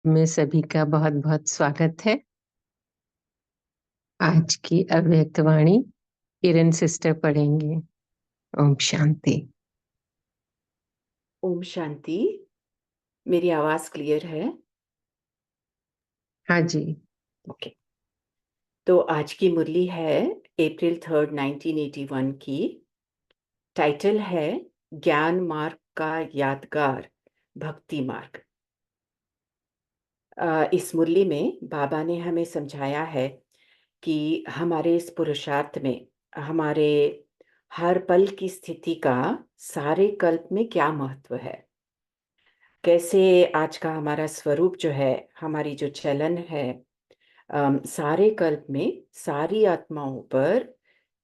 में सभी का बहुत बहुत स्वागत है। आज की अव्यक्त वाणी किरण सिस्टर पढ़ेंगे। ओम शांति। ओम शांति। मेरी आवाज क्लियर है? हाँ जी। ओके। तो आज की मुरली है अप्रैल 3, 1981 की। टाइटल है ज्ञान मार्ग का यादगार भक्ति मार्ग। इस मुरली में बाबा ने हमें समझाया है कि हमारे इस पुरुषार्थ में हमारे हर पल की स्थिति का सारे कल्प में क्या महत्व है, कैसे आज का हमारा स्वरूप जो है, हमारी जो चलन है, सारे कल्प में सारी आत्माओं पर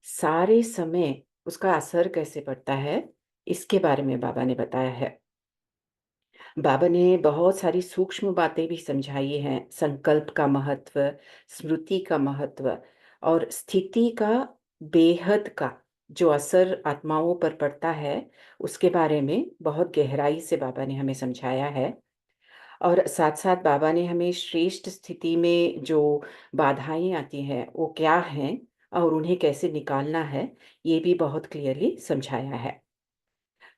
सारे समय उसका असर कैसे पड़ता है, इसके बारे में बाबा ने बताया है। बाबा ने बहुत सारी सूक्ष्म बातें भी समझाई हैं। संकल्प का महत्व, स्मृति का महत्व और स्थिति का बेहद का जो असर आत्माओं पर पड़ता है, उसके बारे में बहुत गहराई से बाबा ने हमें समझाया है। और साथ साथ बाबा ने हमें श्रेष्ठ स्थिति में जो बाधाएं आती हैं वो क्या हैं और उन्हें कैसे निकालना है, ये भी बहुत क्लियरली समझाया है।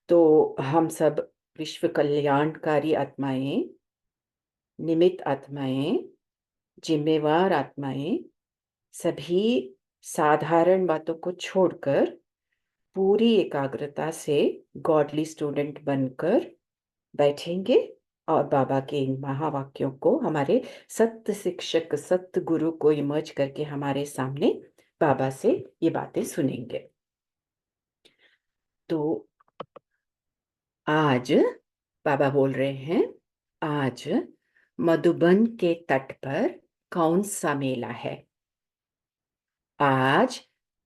तो हम सब विश्व कल्याणकारी आत्माएं, निमित्त आत्माएं, जिम्मेवार आत्माएं, सभी साधारण बातों को छोड़कर पूरी एकाग्रता से गॉडली स्टूडेंट बनकर बैठेंगे और बाबा के इन महावाक्यों को, हमारे सत्य शिक्षक सत्य गुरु को इमर्ज करके हमारे सामने बाबा से ये बातें सुनेंगे। तो आज बाबा बोल रहे हैं, आज मधुबन के तट पर कौन सा मेला है? आज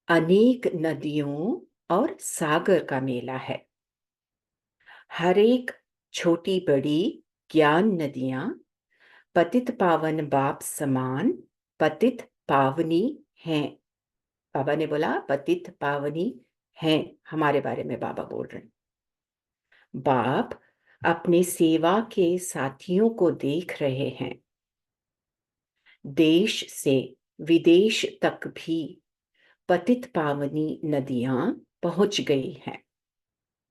अनेक नदियों और सागर का मेला है। हर एक छोटी बड़ी ज्ञान नदियां पतित पावन बाप समान पतित पावनी हैं। बाबा ने बोला पतित पावनी हैं, हमारे बारे में बाबा बोल रहे हैं। बाप अपने सेवा के साथियों को देख रहे हैं। देश से विदेश तक भी पतित पावनी नदियां पहुंच गई हैं।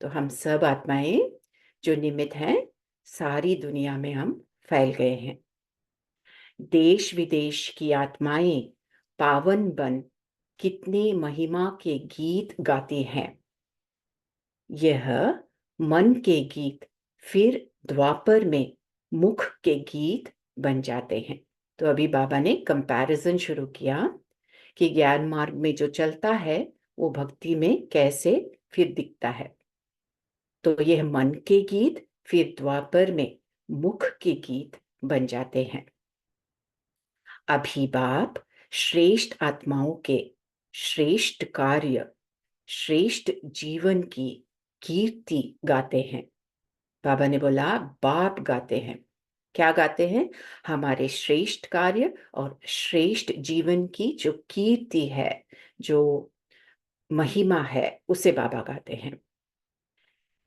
तो हम सब आत्माएं जो निमित्त हैं, सारी दुनिया में हम फैल गए हैं। देश विदेश की आत्माएं पावन बन कितने महिमा के गीत गाती हैं। यह मन के गीत फिर द्वापर में मुख के गीत बन जाते हैं। तो अभी बाबा ने कंपैरिजन शुरू किया कि ज्ञान मार्ग में जो चलता है वो भक्ति में कैसे फिर दिखता है। तो यह मन के गीत फिर द्वापर में मुख के गीत बन जाते हैं। अभी बाप श्रेष्ठ आत्माओं के श्रेष्ठ कार्य, श्रेष्ठ जीवन की कीर्ति गाते हैं। बाबा ने बोला बाप गाते हैं। क्या गाते हैं? हमारे श्रेष्ठ कार्य और श्रेष्ठ जीवन की जो कीर्ति है, जो महिमा है, उसे बाबा गाते हैं।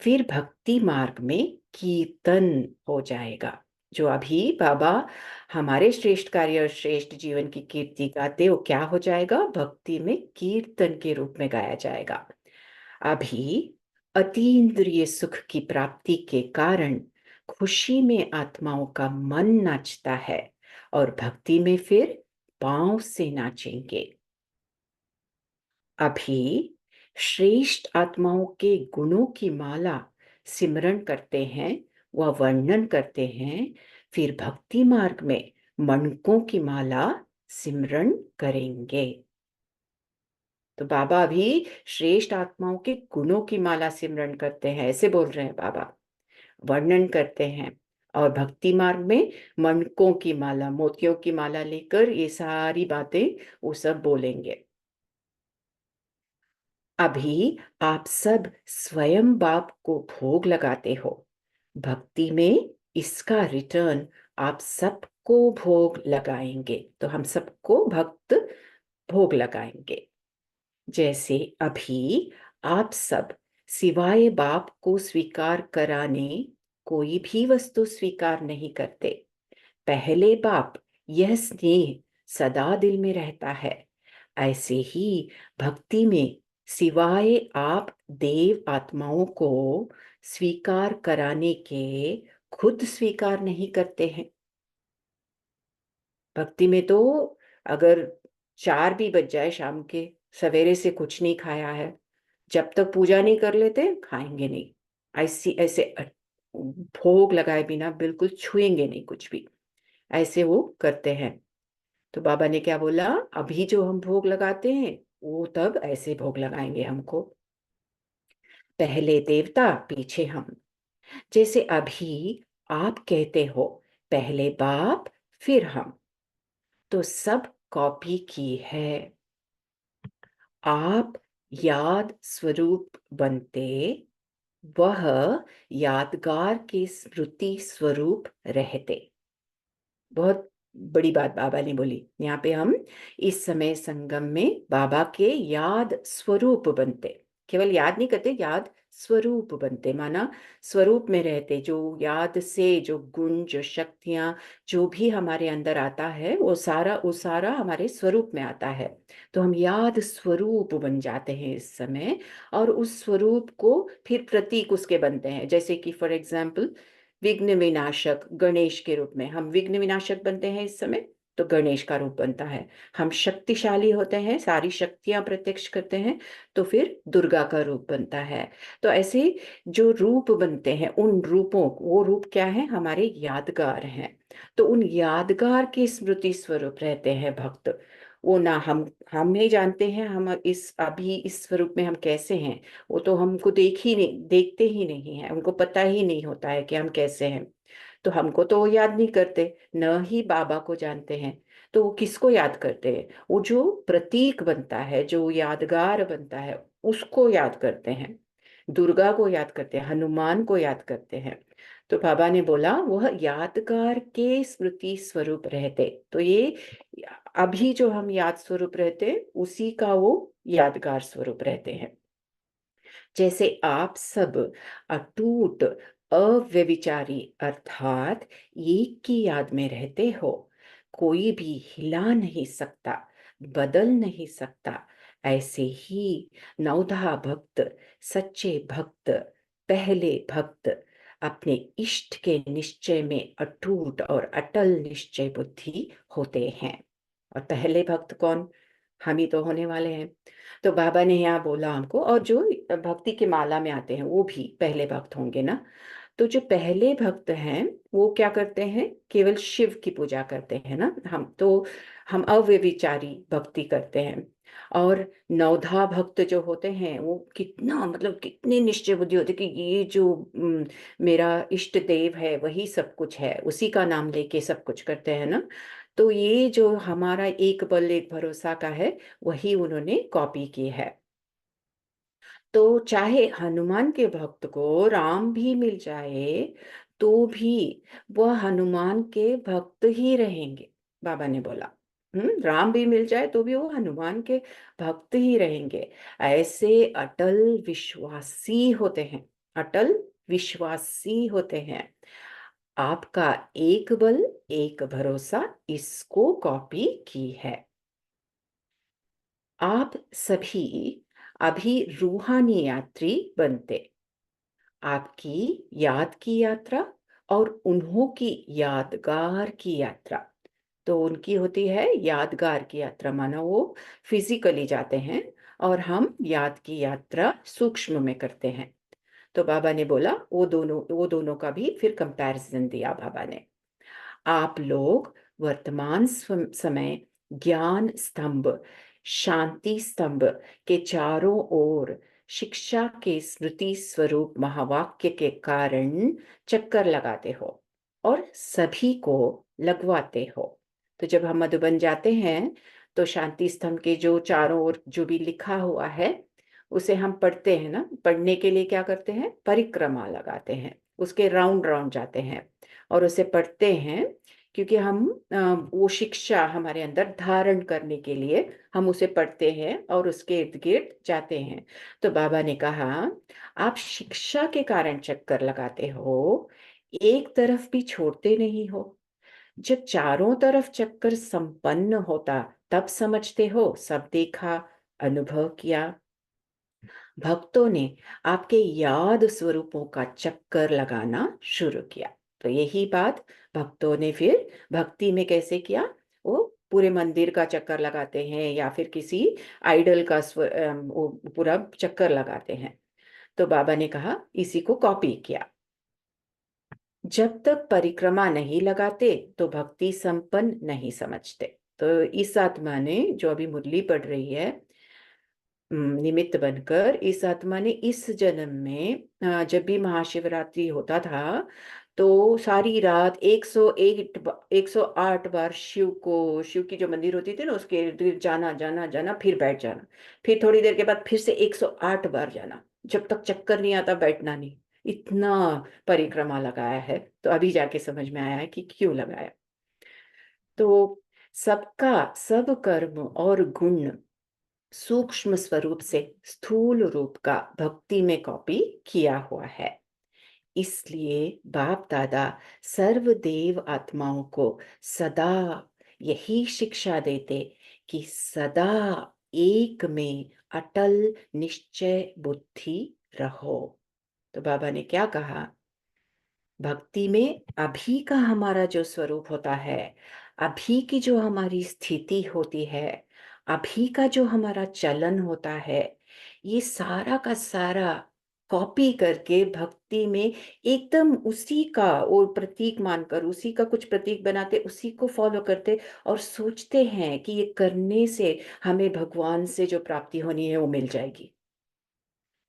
फिर भक्ति मार्ग में कीर्तन हो जाएगा। जो अभी बाबा हमारे श्रेष्ठ कार्य और श्रेष्ठ जीवन की कीर्ति गाते, वो क्या हो जाएगा? भक्ति में कीर्तन के रूप में गाया जाएगा। अभी अतीन्द्रिय सुख की प्राप्ति के कारण खुशी में आत्माओं का मन नाचता है और भक्ति में फिर पांव से नाचेंगे। अभी श्रेष्ठ आत्माओं के गुणों की माला सिमरण करते हैं, वह वर्णन करते हैं। फिर भक्ति मार्ग में मणकों की माला सिमरण करेंगे। तो बाबा भी श्रेष्ठ आत्माओं के गुणों की माला सिमरण करते हैं, ऐसे बोल रहे हैं बाबा, वर्णन करते हैं। और भक्ति मार्ग में मणकों की माला, मोतियों की माला लेकर ये सारी बातें वो सब बोलेंगे। अभी आप सब स्वयं बाप को भोग लगाते हो। भक्ति में इसका रिटर्न आप सबको भोग लगाएंगे। तो हम सबको भक्त भोग लगाएंगे। जैसे अभी आप सब सिवाय बाप को स्वीकार कराने कोई भी वस्तु स्वीकार नहीं करते। पहले बाप यह स्नेह सदा दिल में रहता है। ऐसे ही भक्ति में सिवाय आप देव आत्माओं को स्वीकार कराने के खुद स्वीकार नहीं करते हैं। भक्ति में तो अगर 4 भी बज जाए शाम के, सवेरे से कुछ नहीं खाया है, जब तक पूजा नहीं कर लेते खाएंगे नहीं। ऐसी ऐसे भोग लगाए बिना बिल्कुल छुएंगे नहीं कुछ भी, ऐसे वो करते हैं। तो बाबा ने क्या बोला, अभी जो हम भोग लगाते हैं वो तब ऐसे भोग लगाएंगे हमको। पहले देवता पीछे हम। जैसे अभी आप कहते हो पहले बाप फिर हम, तो सब कॉपी की है। आप याद स्वरूप बनते, वह यादगार के स्मृति स्वरूप रहते। बहुत बड़ी बात बाबा ने बोली यहाँ पे। हम इस समय संगम में बाबा के याद स्वरूप बनते, केवल याद नहीं करते, याद स्वरूप बनते, माना स्वरूप में रहते। जो याद से जो गुण, जो शक्तियां, जो भी हमारे अंदर आता है वो सारा हमारे स्वरूप में आता है। तो हम याद स्वरूप बन जाते हैं इस समय, और उस स्वरूप को फिर प्रतीक उसके बनते हैं। जैसे कि फॉर एग्जाम्पल विघ्न विनाशक गणेश के रूप में हम विघ्न विनाशक बनते हैं इस समय, तो गणेश का रूप बनता है। हम शक्तिशाली होते हैं, सारी शक्तियां प्रत्यक्ष करते हैं, तो फिर दुर्गा का रूप बनता है। तो ऐसे जो रूप बनते हैं, उन रूपों, वो रूप क्या है, हमारे यादगार हैं। तो उन यादगार के स्मृति स्वरूप रहते हैं भक्त। वो ना हम नहीं जानते हैं हम इस अभी इस स्वरूप में हम कैसे हैं। वो तो हमको देखते ही नहीं है, उनको पता ही नहीं होता है कि हम कैसे हैं। तो हमको तो वो याद नहीं करते, न ही बाबा को जानते हैं। तो वो किसको याद करते हैं, वो जो प्रतीक बनता है, जो यादगार बनता है, उसको याद करते हैं। दुर्गा को याद करते हैं, हनुमान को याद करते हैं। तो बाबा ने बोला वह यादगार के स्मृति स्वरूप रहते। तो ये अभी जो हम याद स्वरूप रहते, उसी का वो यादगार स्वरूप रहते हैं। जैसे आप सब अटूट अव्यभिचारी अर्थात एक की याद में रहते हो, कोई भी हिला नहीं सकता, बदल नहीं सकता। ऐसे ही नवधा भक्त, सच्चे भक्त, पहले भक्त अपने इष्ट के निश्चय में अटूट और अटल निश्चय बुद्धि होते हैं। और पहले भक्त कौन, हम ही तो होने वाले हैं। तो बाबा ने यहाँ बोला हमको, और जो भक्ति के माला में आते हैं वो भी पहले भक्त होंगे ना। तो जो पहले भक्त हैं वो क्या करते हैं, केवल शिव की पूजा करते हैं ना। हम अव्यभिचारी भक्ति करते हैं। और नवधा भक्त जो होते हैं वो कितना, मतलब कितने निश्चय बुद्धि होते कि ये जो मेरा इष्ट देव है वही सब कुछ है, उसी का नाम लेके सब कुछ करते हैं ना। तो ये जो हमारा एक बल एक भरोसा का है, वही उन्होंने कॉपी की है। तो चाहे हनुमान के भक्त को राम भी मिल जाए, तो भी वह हनुमान के भक्त ही रहेंगे। बाबा ने बोला राम भी मिल जाए तो भी वो हनुमान के भक्त ही रहेंगे। ऐसे अटल विश्वासी होते हैं, अटल विश्वासी होते हैं। आपका एक बल एक भरोसा, इसको कॉपी की है। आप सभी अभी रूहानी यात्री बनते। आपकी याद की यात्रा और उन्हों की यादगार की यात्रा। तो उनकी होती है यादगार की यात्रा, माना वो फिजिकली जाते हैं, और हम याद की यात्रा सूक्ष्म में करते हैं। तो बाबा ने बोला वो दोनों का भी फिर कंपैरिजन दिया बाबा ने। आप लोग वर्तमान समय ज्ञान स्तंभ, शांति स्तंभ के चारों ओर शिक्षा के स्मृति स्वरूप महावाक्य के कारण चक्कर लगाते हो और सभी को लगवाते हो। तो जब हम मधुबन जाते हैं तो शांति स्तंभ के जो चारों ओर जो भी लिखा हुआ है उसे हम पढ़ते हैं ना। पढ़ने के लिए क्या करते हैं, परिक्रमा लगाते हैं, उसके राउंड राउंड जाते हैं और उसे पढ़ते हैं। क्योंकि हम वो शिक्षा हमारे अंदर धारण करने के लिए हम उसे पढ़ते हैं और उसके इर्द गिर्द जाते हैं। तो बाबा ने कहा आप शिक्षा के कारण चक्कर लगाते हो, एक तरफ भी छोड़ते नहीं हो। जब चारों तरफ चक्कर संपन्न होता तब समझते हो सब देखा, अनुभव किया। भक्तों ने आपके याद स्वरूपों का चक्कर लगाना शुरू किया। तो यही बात भक्तों ने फिर भक्ति में कैसे किया, वो पूरे मंदिर का चक्कर लगाते हैं या फिर किसी आइडल का वो पूरा चक्कर लगाते हैं। तो बाबा ने कहा इसी को कॉपी किया। जब तक परिक्रमा नहीं लगाते तो भक्ति संपन्न नहीं समझते। तो इस आत्मा ने जो अभी मुरली पढ़ रही है, निमित्त बनकर इस आत्मा ने इस जन्म में जब भी महाशिवरात्रि होता था तो सारी रात 108 बार शिव की जो मंदिर होती थी ना उसके इर्द गिर्द जाना जाना जाना, फिर बैठ जाना, फिर थोड़ी देर के बाद फिर से 108 बार जाना, जब तक चक्कर नहीं आता बैठना नहीं। इतना परिक्रमा लगाया है। तो अभी जाके समझ में आया है कि क्यों लगाया। तो सबका सब कर्म और गुण सूक्ष्म स्वरूप से स्थूल रूप का भक्ति में कॉपी किया हुआ है। इसलिए बाप दादा सर्वदेव आत्माओं को सदा यही शिक्षा देते कि सदा एक में अटल निश्चय बुद्धि रहो। तो बाबा ने क्या कहा, भक्ति में अभी का हमारा जो स्वरूप होता है, अभी की जो हमारी स्थिति होती है, अभी का जो हमारा चलन होता है, ये सारा का सारा कॉपी करके भक्ति में एकदम उसी का वो प्रतीक मानकर उसी का कुछ प्रतीक बनाते, उसी को फॉलो करते और सोचते हैं कि ये करने से हमें भगवान से जो प्राप्ति होनी है वो मिल जाएगी।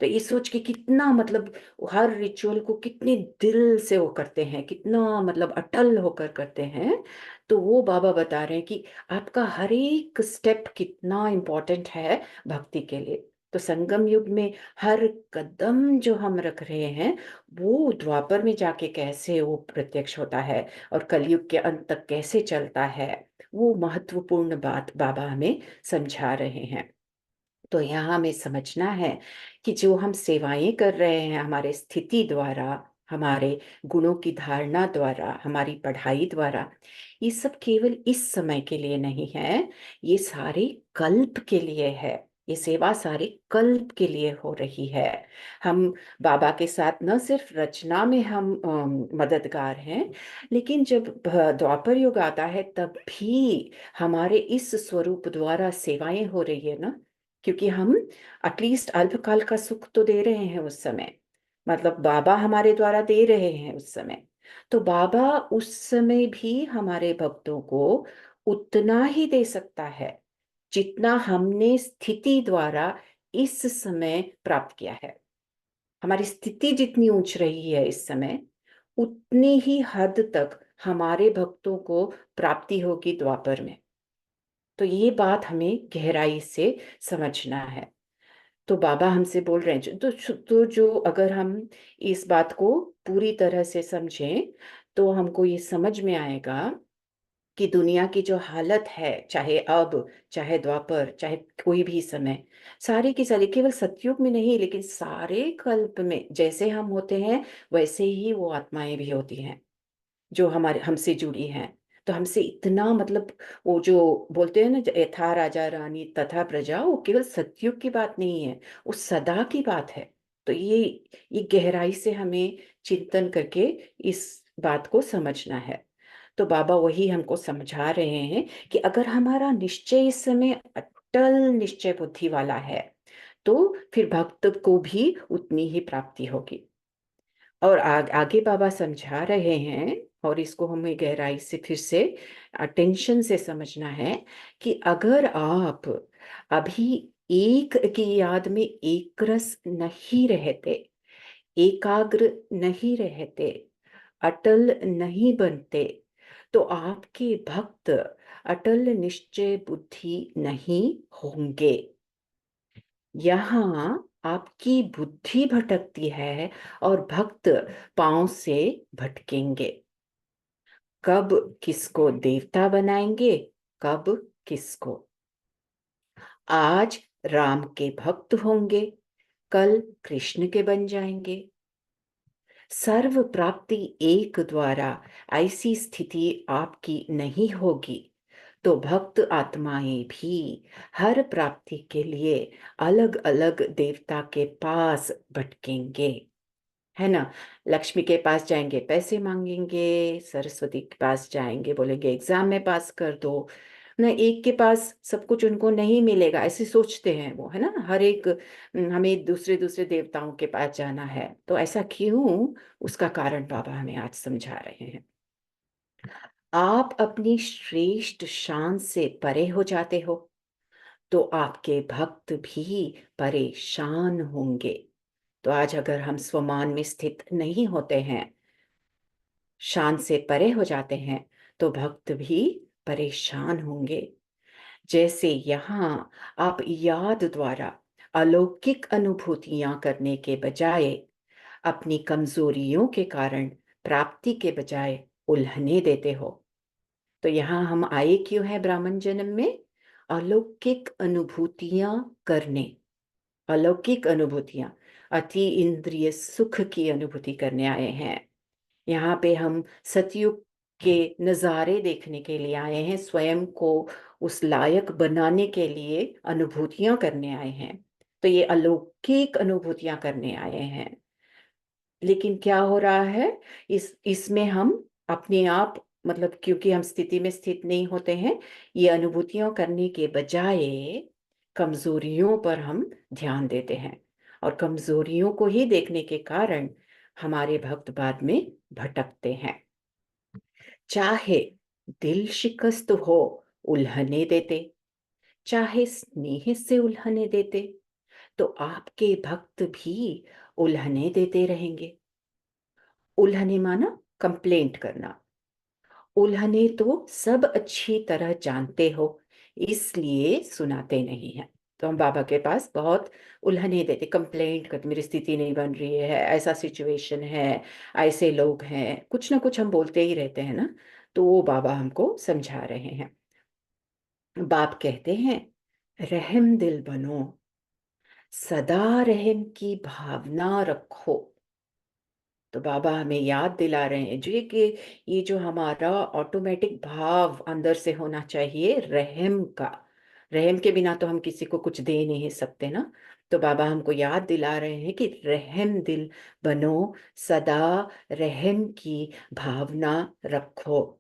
तो ये सोच के कितना मतलब हर रिचुअल को कितने दिल से वो करते हैं, कितना मतलब अटल होकर करते हैं। तो वो बाबा बता रहे हैं कि आपका हर एक स्टेप कितना इम्पोर्टेंट है भक्ति के लिए। तो संगम युग में हर कदम जो हम रख रहे हैं वो द्वापर में जाके कैसे वो प्रत्यक्ष होता है और कलयुग के अंत तक कैसे चलता है, वो महत्वपूर्ण बात बाबा हमें समझा रहे हैं। तो यहाँ हमें समझना है कि जो हम सेवाएं कर रहे हैं हमारे स्थिति द्वारा, हमारे गुणों की धारणा द्वारा, हमारी पढ़ाई द्वारा, ये सब केवल इस समय के लिए नहीं है, ये सारे कल्प के लिए है। ये सेवा सारे कल्प के लिए हो रही है। हम बाबा के साथ न सिर्फ रचना में हम मददगार हैं, लेकिन जब द्वापर युग आता है तब भी हमारे इस स्वरूप द्वारा सेवाएं हो रही है ना, क्योंकि हम एटलीस्ट अल्पकाल का सुख तो दे रहे हैं उस समय, मतलब बाबा हमारे द्वारा दे रहे हैं उस समय। तो बाबा उस समय भी हमारे भक्तों को उतना ही दे सकता है जितना हमने स्थिति द्वारा इस समय प्राप्त किया है। हमारी स्थिति जितनी ऊंच रही है इस समय, उतनी ही हद तक हमारे भक्तों को प्राप्ति होगी द्वापर में। तो ये बात हमें गहराई से समझना है। तो बाबा हमसे बोल रहे हैं तो जो अगर हम इस बात को पूरी तरह से समझें तो हमको ये समझ में आएगा कि दुनिया की जो हालत है, चाहे अब, चाहे द्वापर, चाहे कोई भी समय, सारे की सारी केवल सतयुग में नहीं लेकिन सारे कल्प में जैसे हम होते हैं वैसे ही वो आत्माएं भी होती हैं जो हमारे हमसे जुड़ी हैं। तो हमसे इतना मतलब वो जो बोलते हैं ना यथा राजा रानी तथा प्रजा, वो केवल सतयुग की बात नहीं है, वो सदा की बात है। तो ये गहराई से हमें चिंतन करके इस बात को समझना है। तो बाबा वही हमको समझा रहे हैं कि अगर हमारा निश्चय इस समय अटल निश्चय बुद्धि वाला है तो फिर भक्त को भी उतनी ही प्राप्ति होगी। और आगे बाबा समझा रहे हैं, और इसको हमें गहराई से फिर से अटेंशन से समझना है कि अगर आप अभी एक की याद में एक रस नहीं रहते, एकाग्र नहीं रहते, अटल नहीं बनते, तो आपके भक्त अटल निश्चय बुद्धि नहीं होंगे। यहाँ आपकी बुद्धि भटकती है और भक्त पांव से भटकेंगे। कब किसको देवता बनाएंगे, कब किसको। आज राम के भक्त होंगे, कल कृष्ण के बन जाएंगे। सर्व प्राप्ति एक द्वारा ऐसी स्थिति आपकी नहीं होगी तो भक्त आत्माएं भी हर प्राप्ति के लिए अलग अलग देवता के पास भटकेंगे, है ना। लक्ष्मी के पास जाएंगे पैसे मांगेंगे, सरस्वती के पास जाएंगे बोलेंगे एग्जाम में पास कर दो ना, एक के पास सब कुछ उनको नहीं मिलेगा ऐसे सोचते हैं वो, है ना। हर एक हमें दूसरे दूसरे देवताओं के पास जाना है, तो ऐसा क्यों, उसका कारण बाबा हमें आज समझा रहे हैं। आप अपनी श्रेष्ठ शान से परे हो जाते हो तो आपके भक्त भी परेशान होंगे। तो आज अगर हम स्वमान में स्थित नहीं होते हैं, शान से परे हो जाते हैं, तो भक्त भी परेशान होंगे। जैसे यहाँ आप याद द्वारा अलौकिक अनुभूतियां करने के बजाय अपनी कमजोरियों के कारण प्राप्ति के बजाय उल्हने देते हो। तो यहाँ हम आए क्यों है ब्राह्मण जन्म में? अलौकिक अनुभूतियां करने, अलौकिक अनुभूतियां, अति इंद्रिय सुख की अनुभूति करने आए हैं। यहाँ पे हम सतयुग के नज़ारे देखने के लिए आए हैं, स्वयं को उस लायक बनाने के लिए अनुभूतियां करने आए हैं। तो ये अलौकिक अनुभूतियां करने आए हैं। लेकिन क्या हो रहा है, इसमें हम अपने आप, मतलब क्योंकि हम स्थिति में स्थित नहीं होते हैं, ये अनुभूतियां करने के बजाय कमजोरियों पर हम ध्यान देते हैं, और कमजोरियों को ही देखने के कारण हमारे भक्त बाद में भटकते हैं। चाहे दिल शिकस्त हो उल्हने देते, चाहे स्नेह से उल्हने देते, तो आपके भक्त भी उल्हने देते रहेंगे। उल्हने माना कंप्लेंट करना। उल्हने तो सब अच्छी तरह जानते हो, इसलिए सुनाते नहीं हैं। तो हम बाबा के पास बहुत उल्हने देते, कंप्लेंट करते, मेरी स्थिति नहीं बन रही है, ऐसा सिचुएशन है, ऐसे लोग हैं, कुछ ना कुछ हम बोलते ही रहते हैं ना। तो वो बाबा हमको समझा रहे हैं। बाप कहते हैं रहम दिल बनो, सदा रहम की भावना रखो। तो बाबा हमें याद दिला रहे हैं जी कि ये जो हमारा ऑटोमेटिक भाव अंदर से होना चाहिए रहम का, रहम के बिना तो हम किसी को कुछ दे नहीं सकते ना। तो बाबा हमको याद दिला रहे हैं कि रहम दिल बनो, सदा रहम की भावना रखो।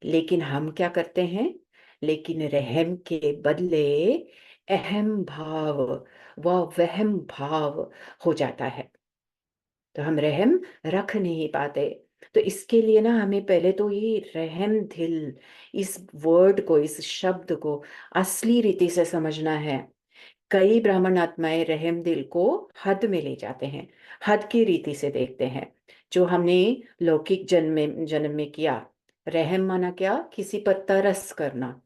लेकिन हम क्या करते हैं, लेकिन रहम के बदले अहम भाव व वहम भाव हो जाता है, तो हम रहम रख नहीं पाते। तो इसके लिए ना हमें पहले तो ये रहम दिल, इस वर्ड को, इस शब्द को असली रीति से समझना है। कई ब्राह्मण आत्माएं रहम दिल को हद में ले जाते हैं, हद की रीति से देखते हैं, जो हमने लौकिक जन्म में किया। रहम माना क्या? किसी पर तरस करना,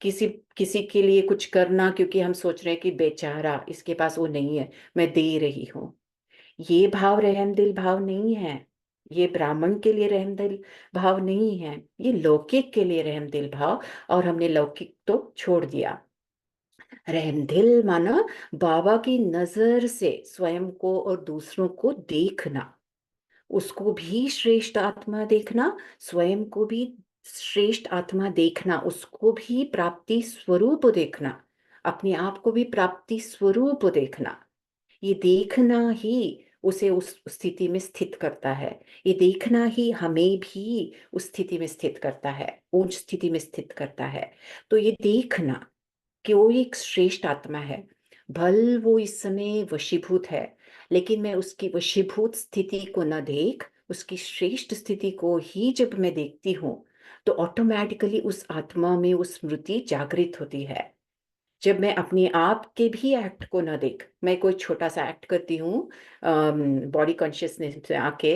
किसी किसी के लिए कुछ करना, क्योंकि हम सोच रहे हैं कि बेचारा इसके पास वो नहीं है, मैं दे रही हूँ। ये भाव रहमदिल भाव नहीं है। ये ब्राह्मण के लिए रहमदिल भाव नहीं है, ये लौकिक के लिए रहमदिल भाव। और हमने लौकिक तो छोड़ दिया। रहमदिल माना बाबा की नजर से स्वयं को और दूसरों को देखना, उसको भी श्रेष्ठ आत्मा देखना, स्वयं को भी श्रेष्ठ आत्मा देखना, उसको भी प्राप्ति स्वरूप देखना, अपने आप को भी प्राप्ति स्वरूप देखना। ये देखना ही उसे उस स्थिति में स्थित करता है। ये देखना ही हमें भी उस स्थिति में स्थित करता है, उच्च स्थिति में स्थित करता है। तो ये देखना कि वो एक श्रेष्ठ आत्मा है, भल वो इस समय वशीभूत है, लेकिन मैं उसकी वशीभूत स्थिति को न देख, उसकी श्रेष्ठ स्थिति को ही जब मैं देखती हूँ, तो ऑटोमेटिकली उस आत्मा में उस स्मृति जागृत होती है। जब मैं अपने आप के भी एक्ट को ना देख, मैं कोई छोटा सा एक्ट करती हूँ बॉडी कॉन्शियसनेस से आके,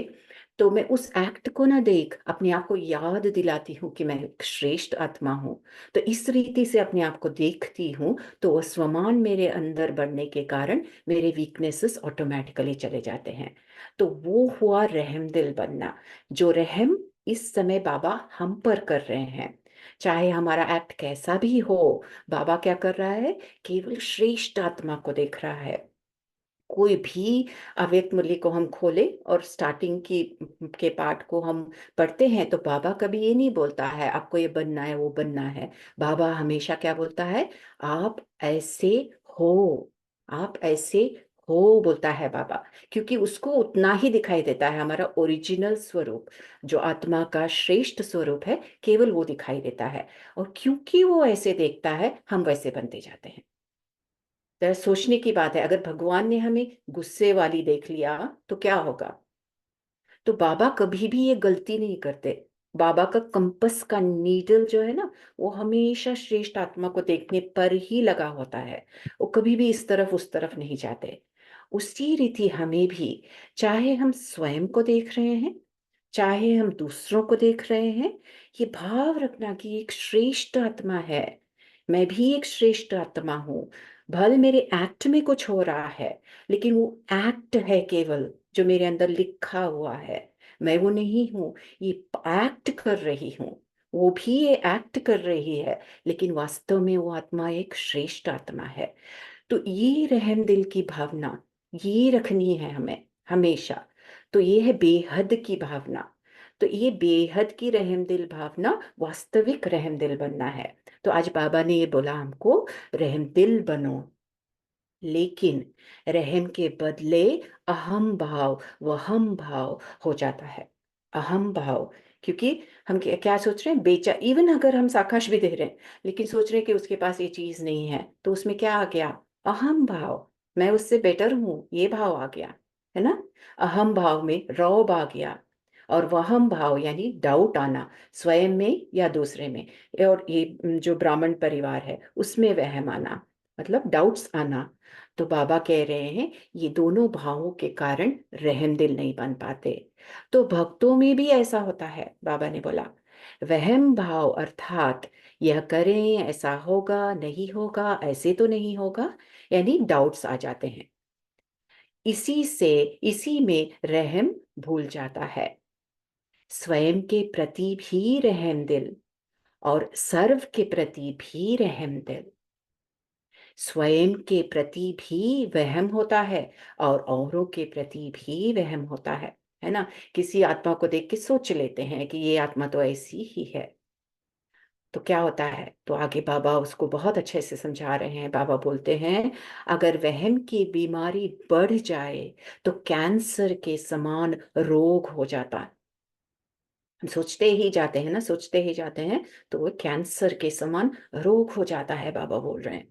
तो मैं उस एक्ट को ना देख अपने आप को याद दिलाती हूँ कि मैं एक श्रेष्ठ आत्मा हूँ। तो इस रीति से अपने आप को देखती हूँ, तो वो स्वमान मेरे अंदर बढ़ने के कारण मेरे वीकनेसेस ऑटोमेटिकली चले जाते हैं। तो वो हुआ रहम दिल बनना, जो रहम इस समय बाबा हम पर कर रहे हैं। चाहे हमारा एक्ट कैसा भी हो, बाबा क्या कर रहा है? केवल श्रेष्ठ आत्मा को देख रहा है। कोई भी अव्यक्त मुरली को हम खोले और स्टार्टिंग की के पार्ट को हम पढ़ते हैं तो बाबा कभी ये नहीं बोलता है आपको ये बनना है वो बनना है। बाबा हमेशा क्या बोलता है, आप ऐसे हो, आप ऐसे हो बोलता है बाबा, क्योंकि उसको उतना ही दिखाई देता है, हमारा ओरिजिनल स्वरूप जो आत्मा का श्रेष्ठ स्वरूप है केवल वो दिखाई देता है। और क्योंकि वो ऐसे देखता है हम वैसे बनते जाते हैं। तो सोचने की बात है, अगर भगवान ने हमें गुस्से वाली देख लिया तो क्या होगा। तो बाबा कभी भी ये गलती नहीं करते। बाबा का कंपस का नीडल जो है ना, वो हमेशा श्रेष्ठ आत्मा को देखने पर ही लगा होता है। वो कभी भी इस तरफ उस तरफ नहीं जाते। उसी रीति हमें भी, चाहे हम स्वयं को देख रहे हैं चाहे हम दूसरों को देख रहे हैं, ये भाव रखना कि एक श्रेष्ठ आत्मा है, मैं भी एक श्रेष्ठ आत्मा हूँ। भले मेरे एक्ट में कुछ हो रहा है लेकिन वो एक्ट है केवल जो मेरे अंदर लिखा हुआ है, मैं वो नहीं हूँ। ये एक्ट कर रही हूँ, वो भी ये एक्ट कर रही है, लेकिन वास्तव में वो आत्मा एक श्रेष्ठ आत्मा है। तो ये रहम दिल की भावना ये रखनी है हमें हमेशा। तो ये है बेहद की भावना। तो ये बेहद की रहम दिल भावना वास्तविक रहम दिल बनना है। तो आज बाबा ने ये बोला हमको, रहम दिल बनो, लेकिन रहम के बदले अहम भाव वहम भाव हो जाता है। अहम भाव, क्योंकि हम क्या सोच रहे हैं, बेचा, इवन अगर हम साकाश भी दे रहे हैं लेकिन सोच रहे हैं कि उसके पास ये चीज नहीं है, तो उसमें क्या आ गया, अहम भाव, मैं उससे बेटर हूं, ये भाव आ गया, है ना। अहम भाव में रौब आ गया, और वहम भाव यानी डाउट आना स्वयं में या दूसरे में। और ये जो ब्राह्मण परिवार है उसमें वहम आना, मतलब डाउट्स आना। तो बाबा कह रहे हैं ये दोनों भावों के कारण रहम दिल नहीं बन पाते। तो भक्तों में भी ऐसा होता है, बाबा ने बोला वहम भाव अर्थात यह करें ऐसा होगा नहीं होगा, ऐसे तो नहीं होगा, यानी डाउट्स आ जाते हैं। इसी से इसी में रहम भूल जाता है। स्वयं के प्रति भी रहम दिल और सर्व के प्रति भी रहम दिल। स्वयं के प्रति भी वहम होता है और औरों के प्रति भी वहम होता है ना। किसी आत्मा को देख के सोच लेते हैं कि ये आत्मा तो ऐसी ही है। तो क्या होता है, तो आगे बाबा उसको बहुत अच्छे से समझा रहे हैं। बाबा बोलते हैं अगर वहम की बीमारी बढ़ जाए तो कैंसर के समान रोग हो जाता है। हम सोचते ही जाते हैं ना, सोचते ही जाते हैं, तो वो कैंसर के समान रोग हो जाता है, बाबा बोल रहे हैं।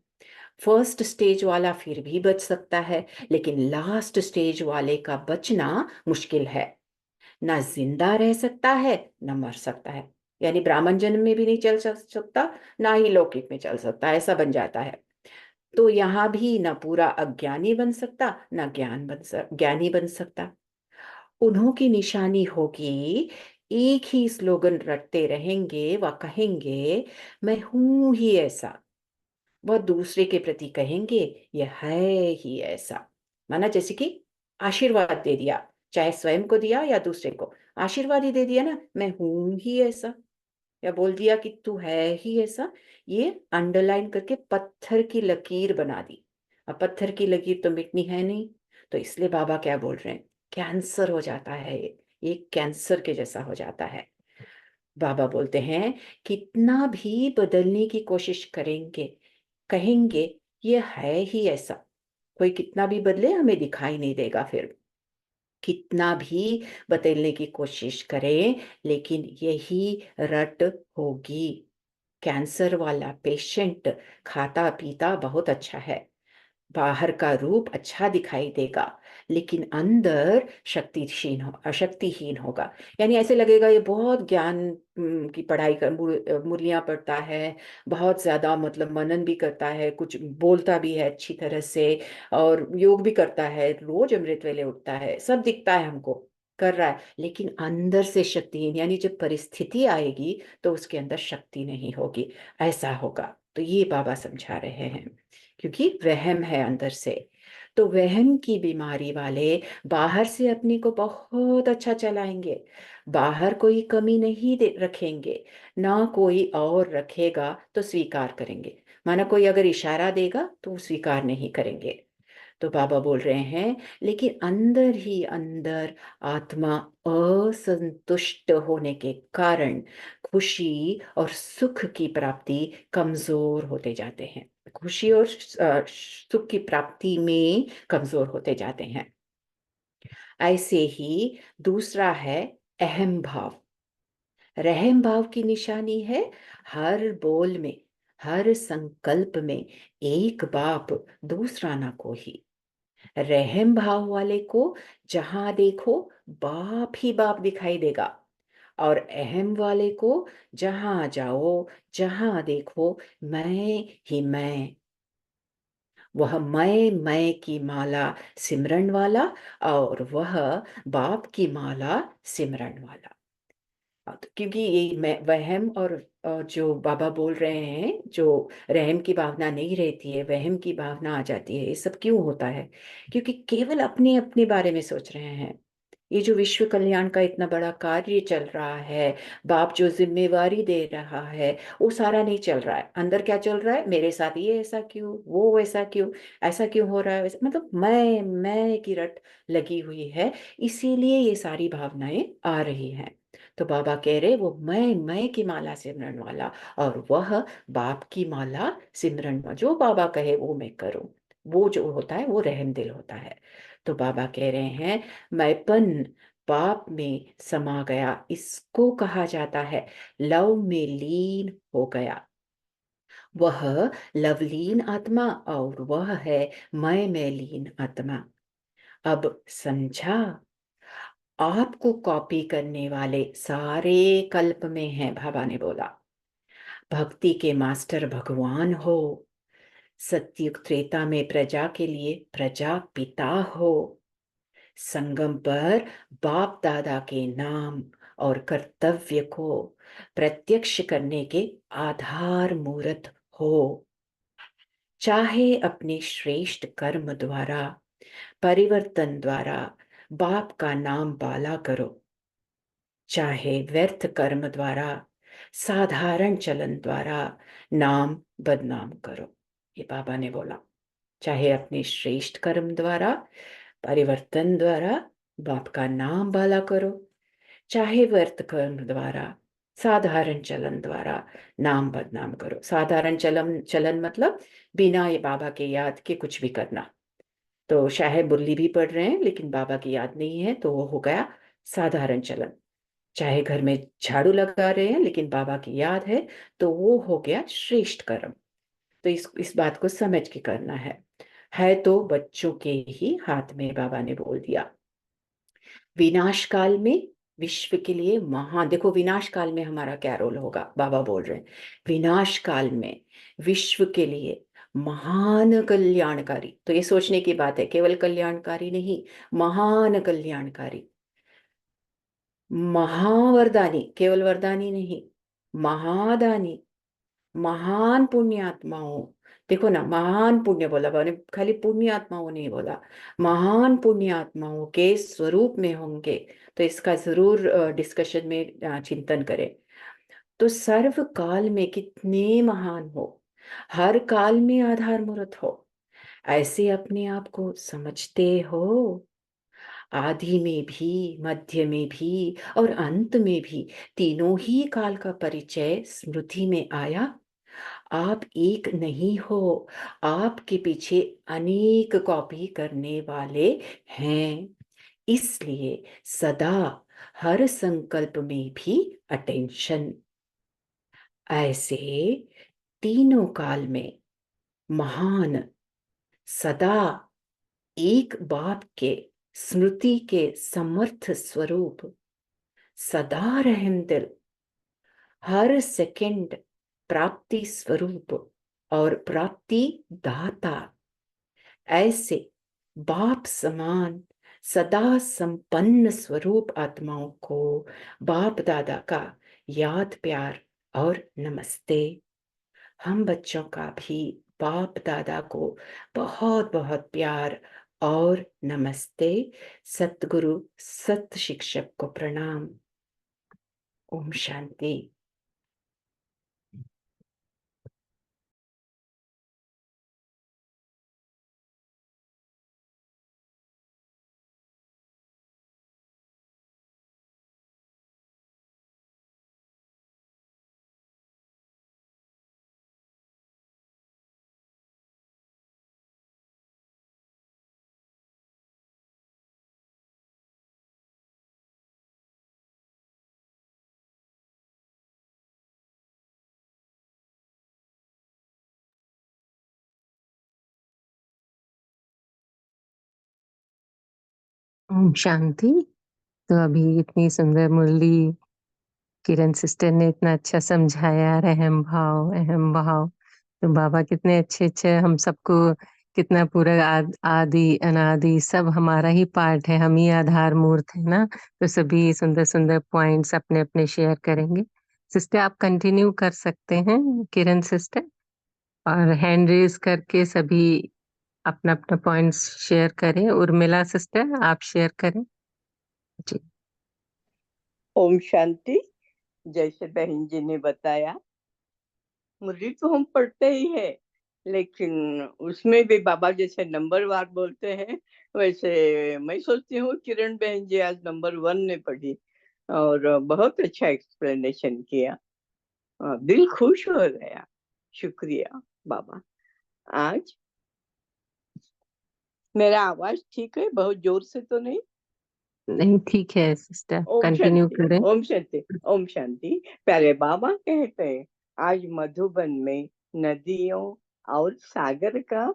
फर्स्ट स्टेज वाला फिर भी बच सकता है, लेकिन लास्ट स्टेज वाले का बचना मुश्किल है। ना जिंदा रह सकता है ना मर सकता है, यानी ब्राह्मण जन्म में भी नहीं चल सकता, ना ही लौकिक में चल सकता, ऐसा बन जाता है। तो यहाँ भी ना पूरा अज्ञानी बन सकता ना ज्ञानी बन सकता। उन्हों की निशानी होगी, एक ही स्लोगन रटते रहेंगे व कहेंगे मैं हूं ही ऐसा, वह दूसरे के प्रति कहेंगे यह है ही ऐसा। माना जैसे कि आशीर्वाद दे दिया, चाहे स्वयं को दिया या दूसरे को, आशीर्वाद ही दे दिया ना, मैं हूं ही ऐसा, या बोल दिया कि तू है ही ऐसा। ये अंडरलाइन करके पत्थर की लकीर बना दी। अब पत्थर की लकीर तो मिटनी है नहीं, तो इसलिए बाबा क्या बोल रहे हैं, कैंसर हो जाता है ये कैंसर के जैसा हो जाता है। बाबा बोलते हैं कितना भी बदलने की कोशिश करेंगे, कहेंगे ये है ही ऐसा, कोई कितना भी बदले हमें दिखाई नहीं देगा। फिर कितना भी बदलने की कोशिश करें लेकिन यही रट होगी। कैंसर वाला पेशेंट खाता पीता बहुत अच्छा है, बाहर का रूप अच्छा दिखाई देगा, लेकिन अंदर शक्तिहीन होगा। यानी ऐसे लगेगा ये बहुत ज्ञान की पढ़ाई कर मुरलियां पढ़ता है, बहुत ज्यादा मतलब मनन भी करता है, कुछ बोलता भी है अच्छी तरह से, और योग भी करता है, रोज अमृत वेले उठता है, सब दिखता है हमको कर रहा है, लेकिन अंदर से शक्तिहीन, यानी जब परिस्थिति आएगी तो उसके अंदर शक्ति नहीं होगी, ऐसा होगा। तो ये बाबा समझा रहे हैं, क्योंकि वहम है अंदर से। तो वहम की बीमारी वाले बाहर से अपने को बहुत अच्छा चलाएंगे, बाहर कोई कमी नहीं रखेंगे, ना कोई और रखेगा तो स्वीकार करेंगे। माना कोई अगर इशारा देगा तो वो स्वीकार नहीं करेंगे। तो बाबा बोल रहे हैं लेकिन अंदर ही अंदर आत्मा असंतुष्ट होने के कारण खुशी और सुख की प्राप्ति कमजोर होते जाते हैं। खुशी और सुख की प्राप्ति में कमजोर होते जाते हैं। ऐसे ही दूसरा है अहम भाव। रहम भाव की निशानी है हर बोल में, हर संकल्प में एक बाप दूसरा ना कोई। रहम भाव वाले को जहां देखो बाप ही बाप दिखाई देगा, और अहम वाले को जहां जाओ जहां देखो मैं ही मैं। वह मैं की माला सिमरन वाला, और वह बाप की माला सिमरन वाला। तो क्योंकि ये मैं वहम और जो बाबा बोल रहे हैं, जो रहम की भावना नहीं रहती है, वहम की भावना आ जाती है, ये सब क्यों होता है? क्योंकि केवल अपने अपने बारे में सोच रहे हैं। ये जो विश्व कल्याण का इतना बड़ा कार्य चल रहा है, बाप जो जिम्मेवारी दे रहा है, वो सारा नहीं चल रहा है। अंदर क्या चल रहा है? मेरे साथ ये ऐसा क्यों, वो वैसा क्यों, ऐसा क्यों हो रहा है, वैसा, मतलब मैं की रट लगी हुई है। इसीलिए ये सारी भावनाएं आ रही हैं। तो बाबा कह रहे वो मैं की माला सिमरन वाला, और वह बाप की माला सिमरन वाला। जो बाबा कहे वो मैं करूं, वो जो होता है वो रहम दिल होता है। तो बाबा कह रहे हैं मैंपन पाप में समा गया, इसको कहा जाता है लव में लीन हो गया। वह लवलीन आत्मा और वह है मैं में लीन आत्मा। अब समझा? आपको कॉपी करने वाले सारे कल्प में हैं, बाबा ने बोला। भक्ति के मास्टर भगवान हो, सतयुग त्रेता में प्रजा के लिए प्रजा पिता हो, संगम पर बाप दादा के नाम और कर्तव्य को प्रत्यक्ष करने के आधार मूर्त हो। चाहे अपने श्रेष्ठ कर्म द्वारा, परिवर्तन द्वारा बाप का नाम बाला करो, चाहे व्यर्थ कर्म द्वारा, साधारण चलन द्वारा नाम बदनाम करो। ये बाबा ने बोला। चाहे अपने श्रेष्ठ कर्म द्वारा, परिवर्तन द्वारा बाप का नाम बाला करो, चाहे व्यर्थ कर्म द्वारा, साधारण चलन द्वारा नाम बदनाम करो। साधारण चलन चलन मतलब बिना ये बाबा के याद के कुछ भी करना। तो शायद मुरली भी पढ़ रहे हैं लेकिन बाबा की याद नहीं है, तो वो हो गया साधारण चलन। चाहे घर में झाड़ू लगा रहे हैं लेकिन बाबा की याद है, तो वो हो गया श्रेष्ठ कर्म। तो इस बात को समझ के करना है तो बच्चों के ही हाथ में, बाबा ने बोल दिया। विनाश काल में विश्व के लिए महान, देखो विनाश काल में हमारा क्या रोल होगा, बाबा बोल रहे हैं विनाश काल में विश्व के लिए महान कल्याणकारी। तो ये सोचने की बात है, केवल कल्याणकारी नहीं, महान कल्याणकारी, महावरदानी, केवल वरदानी नहीं, महादानी, महान पुण्यात्माओं। देखो ना, महान पुण्य बोला मैंने, खाली पुण्यात्माओं नहीं बोला, महान पुण्यात्माओं के स्वरूप में होंगे। तो इसका जरूर डिस्कशन में चिंतन करें। तो सर्व काल में कितने महान हो, हर काल में आधार मूर्त हो, ऐसे अपने आप को समझते हो। आदि में भी, मध्य में भी और अंत में भी तीनों ही काल का परिचय स्मृति में आया। आप एक नहीं हो, आपके पीछे अनेक कॉपी करने वाले हैं। इसलिए सदा हर संकल्प में भी अटेंशन। ऐसे तीनों काल में महान, सदा एक बाप के स्मृति के समर्थ स्वरूप, सदा रहम दिल, हर सेकंड प्राप्ति स्वरूप और प्राप्ति दाता। ऐसे बाप समान सदा संपन्न स्वरूप आत्माओं को बाप दादा का याद प्यार और नमस्ते। हम बच्चों का भी बाप दादा को बहुत बहुत प्यार और नमस्ते। सतगुरु सत शिक्षक को प्रणाम। ओम शांति। ओम शांति। तो अभी इतनी सुंदर मुरली किरण सिस्टर ने इतना अच्छा समझाया, अहम भाव। तो बाबा कितने अच्छे अच्छे हम सबको, कितना पूरा आदि अनादि सब हमारा ही पार्ट है, हम ही आधार मूर्त है ना। तो सभी सुंदर सुंदर पॉइंट्स अपने अपने शेयर करेंगे। सिस्टर आप कंटिन्यू कर सकते हैं, किरण सिस्टर, और हैंड रेज करके सभी अपना अपना पॉइंट्स शेयर करें। उर्मिला सिस्टर आप शेयर करें जी। ओम शांति। जैसे बहन जी ने बताया, मुरली तो हम पढ़ते ही है, लेकिन उसमें भी बाबा जैसे नंबर वार बोलते हैं, वैसे मैं सोचती हूँ किरण बहन जी आज नंबर 1 ने पढ़ी और बहुत अच्छा एक्सप्लेनेशन किया। दिल खुश हो गया। शुक्रिया बाबा। आज मेरा आवाज ठीक है? बहुत जोर से तो नहीं? नहीं, ठीक है सिस्टर, ओम कंटिन्यू शांति, करें। ओम शांति, ओम शांति। प्यारे बाबा कहते हैं आज मधुबन में नदियों और सागर का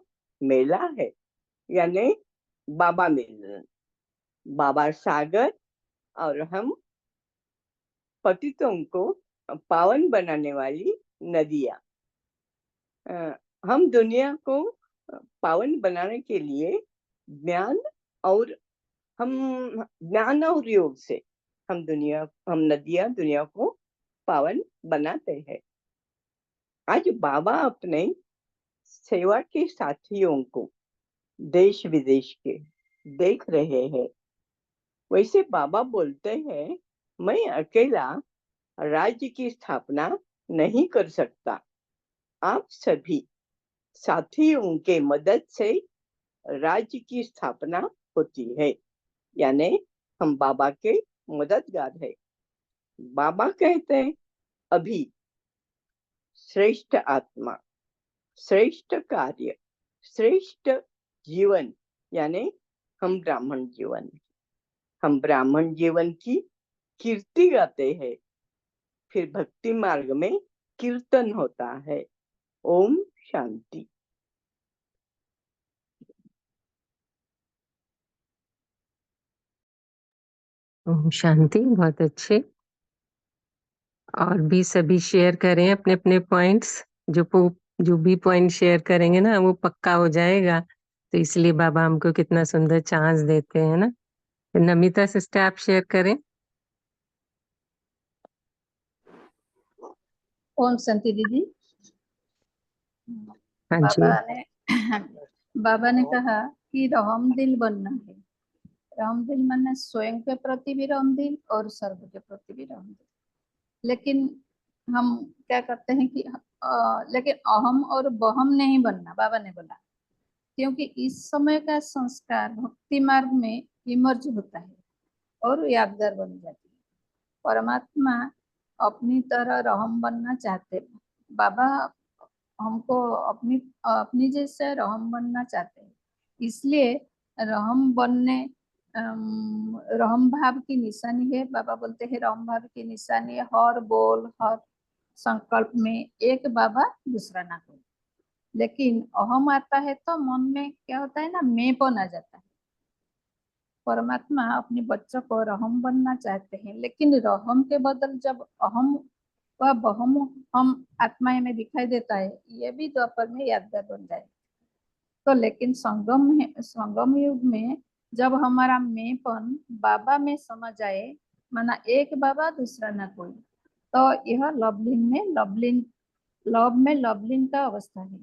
मेला है, यानी बाबा मिलन। बाबा सागर और हम पतितों को पावन बनाने वाली नदियां। हम दुनिया को पावन बनाने के लिए ज्ञान और योग से हम नदियां दुनिया को पावन बनाते हैं। आज बाबा अपने सेवा के साथियों को देश विदेश के देख रहे हैं। वैसे बाबा बोलते हैं, मैं अकेला राज्य की स्थापना नहीं कर सकता, आप सभी साथियों के मदद से राज्य की स्थापना होती है, यानी हम बाबा के मददगार है। बाबा कहते हैं अभी श्रेष्ठ आत्मा, श्रेष्ठ कार्य, श्रेष्ठ जीवन, यानी हम ब्राह्मण जीवन। हम ब्राह्मण जीवन की कीर्ति गाते हैं, फिर भक्ति मार्ग में कीर्तन होता है। ओम शांति। ओम शांति, बहुत अच्छे। और भी सभी शेयर करें अपने अपने पॉइंट्स। जो भी पॉइंट शेयर करेंगे ना, वो पक्का हो जाएगा। तो इसलिए बाबा हमको कितना सुंदर चांस देते हैं ना। तो नमिता सिस्टर आप शेयर करें। ओम शांति दीदी। हाँ जी। बाबा ने कहा कि रहम दिल बनना है। रहम दिल माने स्वयं के प्रति भी रहम दिल और सर्व के प्रति भी रहम दिल। लेकिन हम क्या करते हैं कि लेकिन अहम और बहम नहीं बनना, बाबा ने बोला, क्योंकि इस समय का संस्कार भक्ति मार्ग में इमर्ज होता है और यादगार बन जाती है। परमात्मा अपनी तरह रहम बनना चाहते हैं। बाबा हमको अपनी अपनी जैसे रहम बनना चाहते हैं, इसलिए रहम बनने रहम भाव की निशानी है। बाबा बोलते हैं रहम भाव की निशानी है हर बोल हर संकल्प में एक बाबा दूसरा ना कोई। लेकिन अहम आता है तो मन में क्या होता है ना, मैंपन आ जाता है। परमात्मा अपने बच्चों को रहम बनना चाहते हैं, लेकिन रहम के बदल जब अहम वह बहम हम आत्माएं में दिखाई देता है, ये भी द्वापर में यादगार बन जाए। तो लेकिन संगम युग में जब हमारा मैंपन बाबा में समझ आए, माना एक बाबा दूसरा ना कोई, तो यह लव में लवलीन का अवस्था है।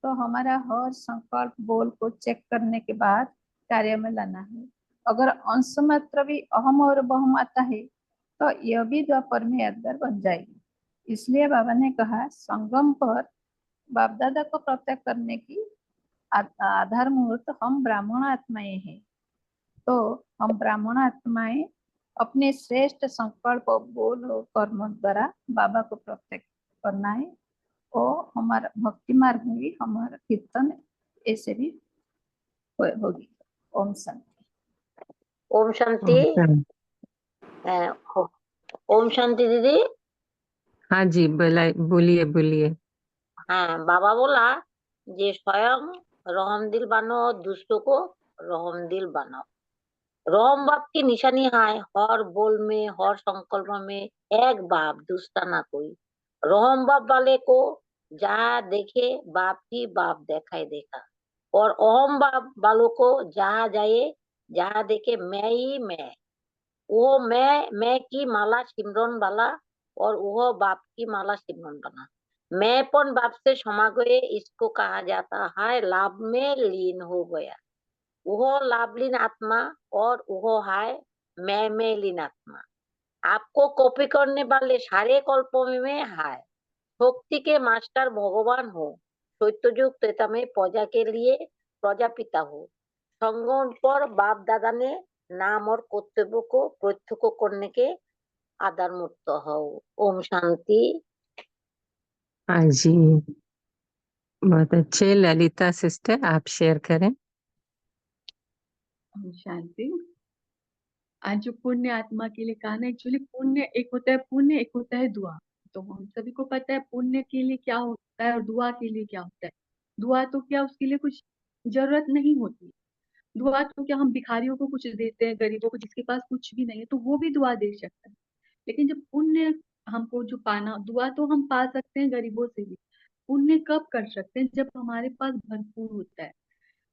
तो हमारा हर संकल्प बोल को चेक करने के बाद कार्य में लाना है। अगर अंश मात्र भी अहम और बहम आता है तो यह भी द्वापर में यादगार बन जाएगी। इसलिए बाबा ने कहा संगम पर बाप दादा को प्रत्यक्ष करने की आधार मुहूर्त हम ब्राह्मण आत्माएं हैं। तो हम ब्राह्मण आत्माएं अपने श्रेष्ठ संकल्प बोल और कर्म द्वारा बाबा को प्रत्यक्ष करना है। और हमारा भक्ति मार्ग में भी हमारा कीर्तन ऐसे भी होगी। ओम शांति। ओम शांति। ओम शांति दीदी। हाँ जी, बोलिए बोलिए। हाँ, बाबा बोला जे स्वयं रहम दिल बनो और दूसरों को रहम दिल बनाओ। রহম বাপ की निशानी है हर बोल में हर संकल्प में एक बाप दूसरा ना कोई। रोहम बाप वाले को जहाँ देखे बाप ही बाप दिखाई देगा और ओहम बाप वालों को जहाँ जाए जहाँ देखे मैं ही मैं। वो मैं की माला सिमरन वाला और वो बाप की माला सिमरन वाला। मैंपन बाप से क्षमा गए इसको कहा जाता है लाभ में लीन हो गया। वो लाभलीन आत्मा और वो है मैं लीन आत्मा। आपको कॉपी करने वाले सारे कल्पों में है। भक्ति के मास्टर भगवान हो। सत्ययुग त्रेता में प्रजा के लिए प्रजापिता हो। संगम पर बाप दादा ने नाम और कर्तव्य को प्रत्यक्ष करने के आधार मुक्त हो। ओम शांति। हाँ जी, बहुत अच्छे। ललिता सिस्टर, आप शेयर करें। ओम शांति। आज जो पुण्य आत्मा के लिए कहा ना, एक्चुअली पुण्य एक होता है, पुण्य एक होता है दुआ। तो हम सभी को पता है पुण्य के लिए क्या होता है और दुआ के लिए क्या होता है। दुआ तो क्या उसके लिए कुछ जरूरत नहीं होती। दुआ तो क्या हम भिखारियों को कुछ देते हैं, गरीबों को जिसके पास कुछ भी नहीं है तो वो भी दुआ दे सकता है। लेकिन जब पुण्य हमको जो पाना, दुआ तो हम पा सकते हैं गरीबों से भी, पुण्य कब कर सकते हैं जब हमारे पास भरपूर होता है।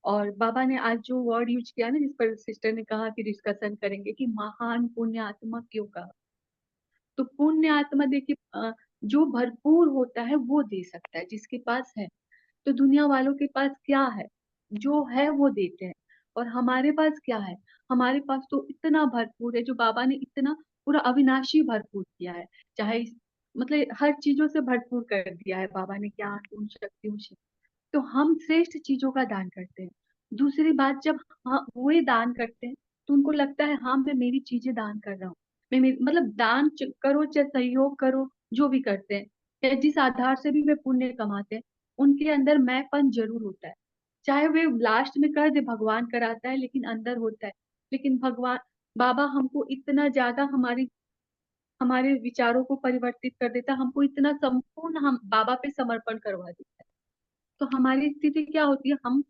और बाबा ने आज जो वर्ड यूज किया ना, जिस पर सिस्टर ने कहा कि डिस्कशन करेंगे कि महान पुण्य आत्मा क्यों कहा। तो पुण्य आत्मा देखिए जो भरपूर होता है वो दे सकता है जिसके पास है। तो दुनिया वालों के पास क्या है, जो है वो देते हैं। और हमारे पास क्या है, हमारे पास तो इतना भरपूर है, जो बाबा ने इतना पूरा अविनाशी भरपूर किया है। चाहे मतलब हर चीजों से भरपूर कर दिया है बाबा ने, ज्ञान गुण शक्ति उसी। तो हम श्रेष्ठ चीजों का दान करते हैं। दूसरी बात, जब हाँ वो ये दान करते हैं तो उनको लगता है हाँ मैं मेरी चीजें दान कर रहा हूँ। मतलब दान करो चाहे सहयोग करो, जो भी करते हैं या जिस आधार से भी वे पुण्य कमाते हैं, उनके अंदर मैंपन जरूर होता है। चाहे वे लास्ट में कर दे भगवान कराता है, लेकिन अंदर होता है। लेकिन भगवान बाबा हमको इतना ज्यादा हमारी हमारे विचारों को परिवर्तित कर देता है, हमको इतना संपूर्ण हम बाबा पे समर्पण करवा देता है। तो हमारी स्थिति क्या होती है, हम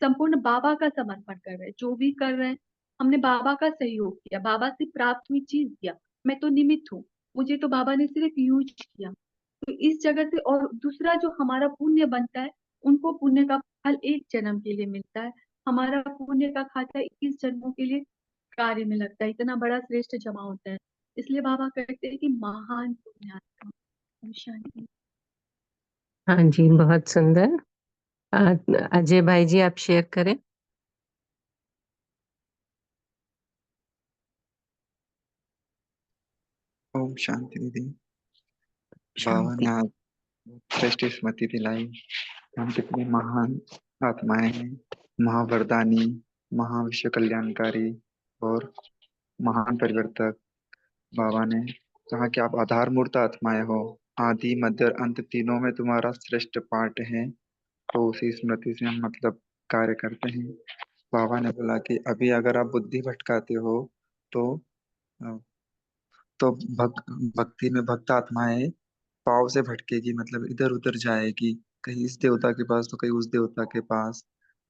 संपूर्ण बाबा का समर्पण कर रहे हैं। जो भी कर रहे हैं हमने बाबा का सहयोग किया, बाबा से प्राप्त हुई चीज दिया। मैं तो निमित्त हूँ, मुझे तो बाबा ने सिर्फ यूज किया। तो इस जगह से, और दूसरा जो हमारा पुण्य बनता है, उनको पुण्य का फल एक जन्म के लिए मिलता है। हमारा पुण्य का खाता 21 जन्मों के लिए कार्य में लगता है। इतना बड़ा श्रेष्ठ जमा होता है। इसलिए बाबा कहते हैं कि महान पुण्यात्मा। ओम शांति। हाँ जी, बहुत सुंदर। अजय भाई जी, आप शेयर करें। ओम शांति दीदी। बाबा शांति। ने आज श्रेष्ठ स्मृति दिलाई। हम कितने महान आत्माएं हैं, महावरदानी, महाविश्व कल्याणकारी और महान परिवर्तक। बाबा ने कहा कि आप आधार मूर्त आत्माएं हो, आदि मध्य और अंत तीनों में तुम्हारा श्रेष्ठ पाठ है। तो उसी स्मृति से हम मतलब कार्य करते हैं। बाबा ने बोला कि अभी अगर आप बुद्धि भटकाते हो तो तो भक्ति में भक्त आत्माएं पाव से भटकेगी, मतलब इधर उधर जाएगी, कहीं इस देवता के पास तो कहीं उस देवता के पास।